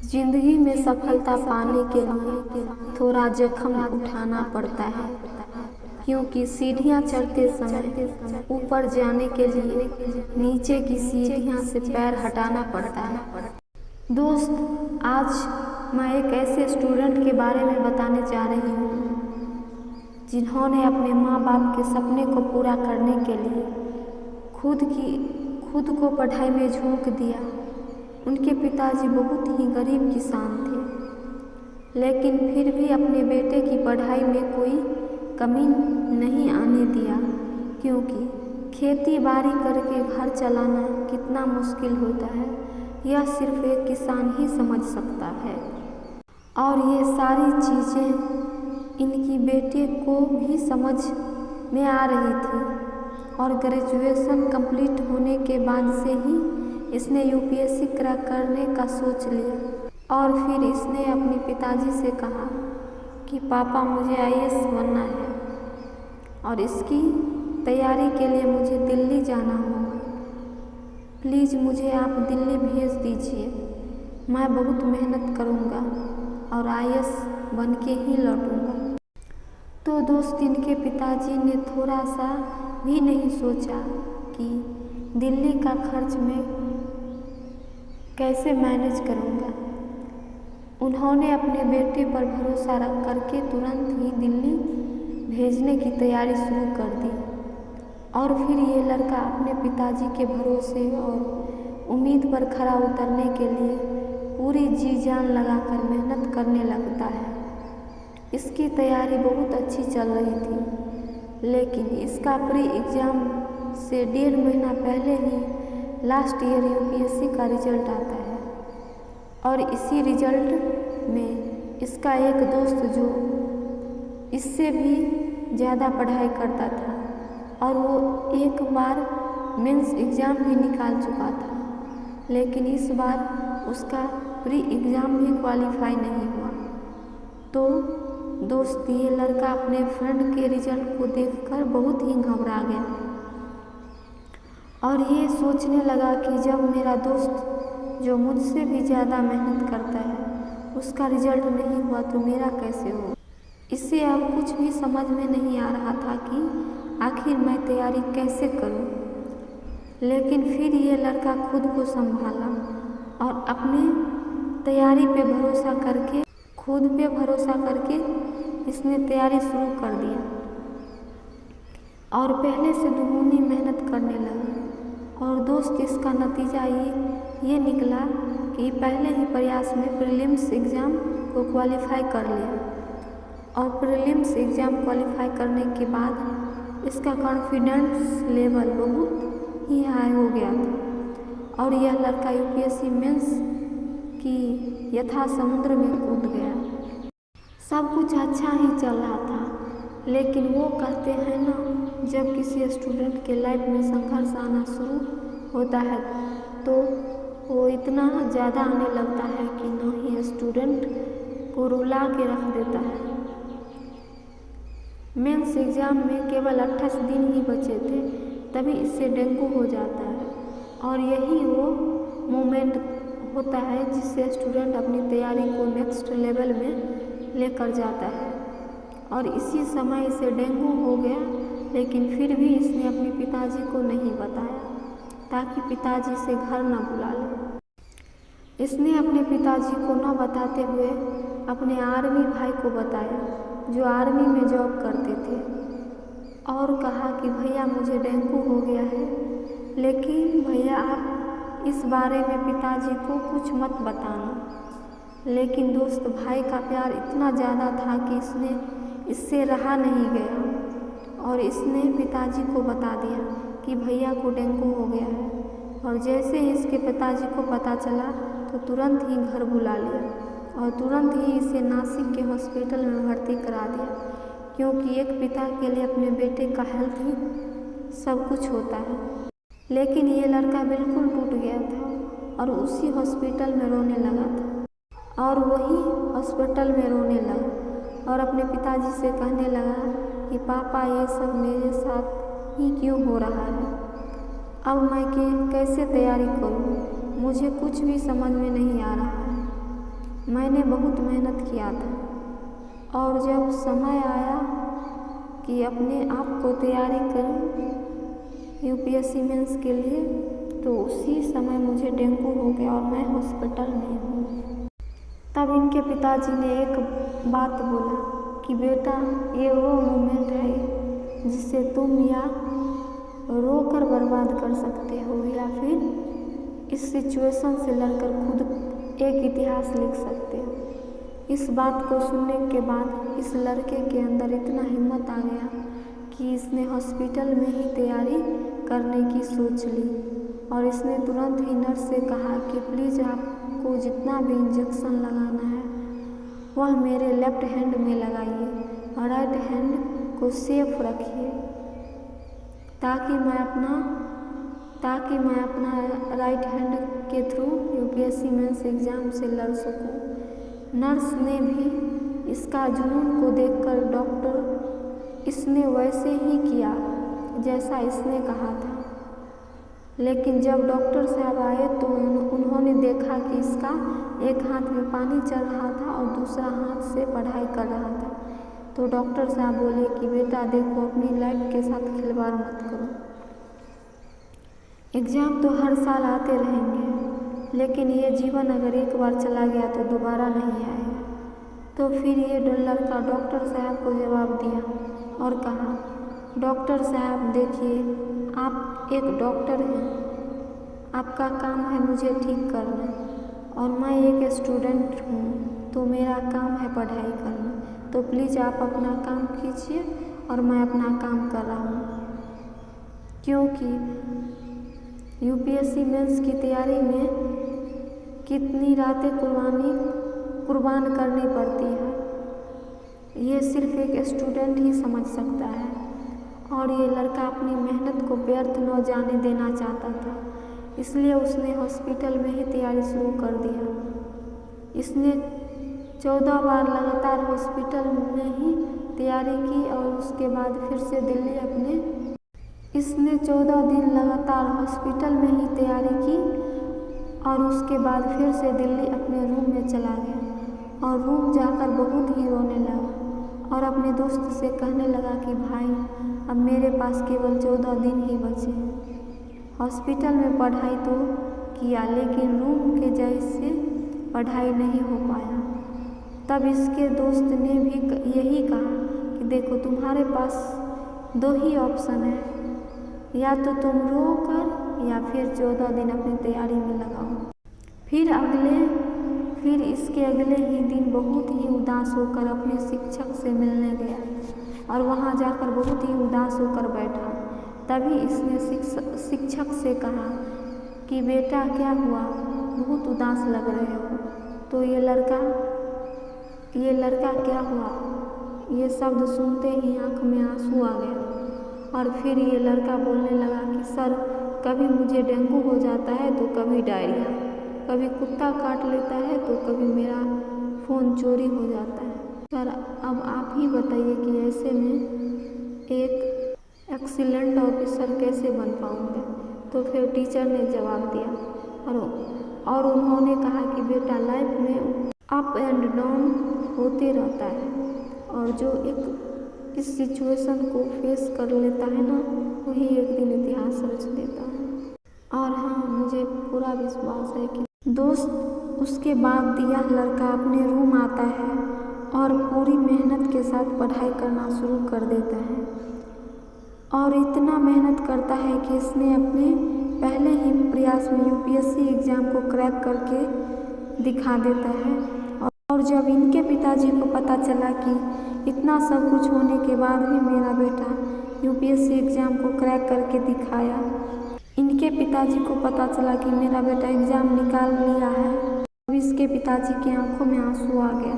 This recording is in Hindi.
जिंदगी में सफलता पाने के लिए थोड़ा जोखिम उठाना पड़ता है, क्योंकि सीढ़ियां चढ़ते समय ऊपर जाने के लिए नीचे की सीढ़ियां से पैर हटाना पड़ता है। दोस्त, आज मैं एक ऐसे स्टूडेंट के बारे में बताने जा रही हूँ जिन्होंने अपने माँ बाप के सपने को पूरा करने के लिए खुद को पढ़ाई में झोंक दिया। उनके पिताजी बहुत ही गरीब किसान थे, लेकिन फिर भी अपने बेटे की पढ़ाई में कोई कमी नहीं आने दिया, क्योंकि खेती बाड़ी करके घर चलाना कितना मुश्किल होता है यह सिर्फ एक किसान ही समझ सकता है। और ये सारी चीज़ें इनकी बेटे को भी समझ में आ रही थी, और ग्रेजुएशन कंप्लीट होने के बाद से ही इसने यूपीएससी क्रैक करने का सोच लिया। और फिर इसने अपने पिताजी से कहा कि पापा, मुझे आईएएस बनना है और इसकी तैयारी के लिए मुझे दिल्ली जाना होगा। प्लीज़ मुझे आप दिल्ली भेज दीजिए, मैं बहुत मेहनत करूँगा और आईएएस बन के ही लौटूँगा। तो दोस्त, इनके पिताजी ने थोड़ा सा भी नहीं सोचा कि दिल्ली का खर्च मैं कैसे मैनेज करूँगा। उन्होंने अपने बेटे पर भरोसा रख करके तुरंत ही दिल्ली भेजने की तैयारी शुरू कर दी। और फिर ये लड़का अपने पिताजी के भरोसे और उम्मीद पर खरा उतरने के लिए पूरी जी जान लगाकर मेहनत करने लगता है। इसकी तैयारी बहुत अच्छी चल रही थी, लेकिन इसका प्री एग्ज़ाम से 1.5 महीना पहले ही लास्ट ईयर यूपीएससी का रिजल्ट आता है। और इसी रिजल्ट में इसका एक दोस्त जो इससे भी ज़्यादा पढ़ाई करता था और वो एक बार मेंस एग्ज़ाम भी निकाल चुका था, लेकिन इस बार उसका प्री एग्ज़ाम भी क्वालिफाई नहीं हुआ। तो दोस्त, ये लड़का अपने फ्रेंड के रिजल्ट को देखकर बहुत ही घबरा गया और ये सोचने लगा कि जब मेरा दोस्त जो मुझसे भी ज़्यादा मेहनत करता है उसका रिजल्ट नहीं हुआ तो मेरा कैसे हो। इससे अब कुछ भी समझ में नहीं आ रहा था कि आखिर मैं तैयारी कैसे करूं। लेकिन फिर ये लड़का खुद को संभाला और अपने तैयारी पे भरोसा करके इसने तैयारी शुरू कर दिया और पहले से दुगुनी मेहनत करने लगा। और दोस्त, इसका नतीजा ये निकला कि पहले ही प्रयास में प्रीलिम्स एग्ज़ाम को क्वालिफाई कर लिया। और प्रीलिम्स एग्ज़ाम क्वालिफाई करने के बाद इसका कॉन्फिडेंस लेवल बहुत ही हाई हो गया था और यह लड़का यूपीएससी मेंस की यथा समुद्र में कूद गया। सब कुछ अच्छा ही चल रहा था, लेकिन वो कहते हैं ना, जब किसी स्टूडेंट के लाइफ में संघर्ष आना शुरू होता है तो वो इतना ज़्यादा आने लगता है कि ना ही स्टूडेंट को रुला के रख देता है। मेंस एग्ज़ाम में केवल 28 दिन ही बचे थे, तभी इससे डेंगू हो जाता है। और यही वो मोमेंट होता है जिससे स्टूडेंट अपनी तैयारी को नेक्स्ट लेवल में लेकर जाता है। और इसी समय इसे डेंगू हो गया, लेकिन फिर भी इसने अपने पिताजी को नहीं बताया ताकि पिताजी से घर न बुला ले। इसने अपने पिताजी को न बताते हुए अपने आर्मी भाई को बताया जो आर्मी में जॉब करते थे, और कहा कि भैया, मुझे डेंगू हो गया है, लेकिन भैया आप इस बारे में पिताजी को कुछ मत बताना। लेकिन दोस्त, भाई का प्यार इतना ज़्यादा था कि इससे रहा नहीं गया और इसने पिताजी को बता दिया कि भैया को डेंगू हो गया है। और जैसे ही इसके पिताजी को पता चला तो तुरंत ही घर बुला लिया और तुरंत ही इसे नासिक के हॉस्पिटल में भर्ती करा दिया, क्योंकि एक पिता के लिए अपने बेटे का हेल्थ ही सब कुछ होता है। लेकिन ये लड़का बिल्कुल टूट गया था और उसी हॉस्पिटल में रोने लगा था और वही हॉस्पिटल में रोने लगा और अपने पिताजी से कहने लगा कि पापा, ये सब मेरे साथ ही क्यों हो रहा है। अब मैं कैसे तैयारी करूं, मुझे कुछ भी समझ में नहीं आ रहा है। मैंने बहुत मेहनत किया था और जब समय आया कि अपने आप को तैयारी करूं यूपीएससी मेंस के लिए, तो उसी समय मुझे डेंगू हो गया और मैं हॉस्पिटल में हूँ। तब इनके पिताजी ने एक बात बोला कि बेटा, ये वो मोमेंट है जिससे तुम या रोकर बर्बाद कर सकते हो या फिर इस सिचुएशन से लड़कर खुद एक इतिहास लिख सकते हो। इस बात को सुनने के बाद इस लड़के के अंदर इतना हिम्मत आ गया कि इसने हॉस्पिटल में ही तैयारी करने की सोच ली और इसने तुरंत ही नर्स से कहा कि प्लीज़ आपको जितना भी इंजेक्शन लगाना है वह मेरे लेफ्ट हैंड में लगाइए और राइट हैंड को सेफ रखिए ताकि मैं अपना राइट हैंड के थ्रू यूपीएससी मेंस एग्ज़ाम से लड़ सकूं। नर्स ने भी इसका जुनून को देखकर इसने वैसे ही किया जैसा इसने कहा था। लेकिन जब डॉक्टर साहब आए तो उन्होंने देखा कि इसका एक हाथ में पानी चल रहा था और दूसरा हाथ से पढ़ाई कर रहा था। तो डॉक्टर साहब बोले कि बेटा देखो, अपनी लाइफ के साथ खिलवाड़ मत करो। एग्ज़ाम तो हर साल आते रहेंगे, लेकिन ये जीवन अगर एक बार चला गया तो दोबारा नहीं आएगा। तो फिर ये लड़का डॉक्टर साहब को जवाब दिया और कहा, डॉक्टर साहब देखिए, आप एक डॉक्टर हैं, आपका काम है मुझे ठीक करना और मैं एक स्टूडेंट हूँ तो मेरा काम है पढ़ाई करना। तो प्लीज़ आप अपना काम कीजिए और मैं अपना काम कर रहा हूँ, क्योंकि यूपीएससी मेंस की तैयारी में कितनी रातें कुर्बान करनी पड़ती है ये सिर्फ एक स्टूडेंट ही समझ सकता है। और ये लड़का अपनी मेहनत को व्यर्थ न जाने देना चाहता था, इसलिए उसने हॉस्पिटल में ही तैयारी शुरू कर दिया। इसने 14 बार लगातार हॉस्पिटल में ही तैयारी की और उसके बाद फिर से इसने 14 दिन लगातार हॉस्पिटल में ही तैयारी की और उसके बाद फिर से दिल्ली अपने रूम में चला गया और रूम जाकर बहुत ही रोने लगा और अपने दोस्त से कहने लगा कि भाई, अब मेरे पास केवल 14 दिन ही बचे हैं। हॉस्पिटल में पढ़ाई तो किया लेकिन रूम के जैसे पढ़ाई नहीं हो पाया। तब इसके दोस्त ने भी यही कहा कि देखो, तुम्हारे पास 2 ही ऑप्शन है, या तो तुम रो कर या फिर 14 दिन अपनी तैयारी में लगाओ। फिर इसके अगले ही दिन बहुत ही उदास होकर अपने शिक्षक से मिलने गया और वहाँ जाकर बहुत ही उदास होकर बैठा। तभी इसने शिक्षक से कहा कि बेटा क्या हुआ, बहुत उदास लग रहे हो। तो ये लड़का क्या हुआ, ये शब्द सुनते ही आँख में आंसू आ गया और फिर ये लड़का बोलने लगा कि सर, कभी मुझे डेंगू हो जाता है तो कभी डायरिया, कभी कुत्ता काट लेता है तो कभी मेरा फ़ोन चोरी हो जाता है। सर, अब आप ही बताइए कि ऐसे में एक एक्सीलेंट ऑफिसर कैसे बन पाऊँगा। तो फिर टीचर ने जवाब दिया और उन्होंने कहा कि बेटा, लाइफ में अप एंड डाउन होते रहता है और जो इस सिचुएशन को फेस कर लेता है ना, वही एक दिन इतिहास रच देता है। और हाँ, मुझे पूरा विश्वास है कि दोस्त, उसके बाद यह लड़का अपने रूम आता है और पूरी मेहनत के साथ पढ़ाई करना शुरू कर देता है और इतना मेहनत करता है कि इसने अपने पहले ही प्रयास में यूपीएससी एग्ज़ाम को क्रैक करके दिखा देता है। और जब इनके पिताजी को पता चला कि इतना सब कुछ होने के बाद भी मेरा बेटा यूपीएससी एग्ज़ाम को क्रैक करके दिखाया, इनके पिताजी को पता चला कि मेरा बेटा एग्ज़ाम निकाल लिया है, अब इसके पिताजी की आंखों में आंसू आ गया।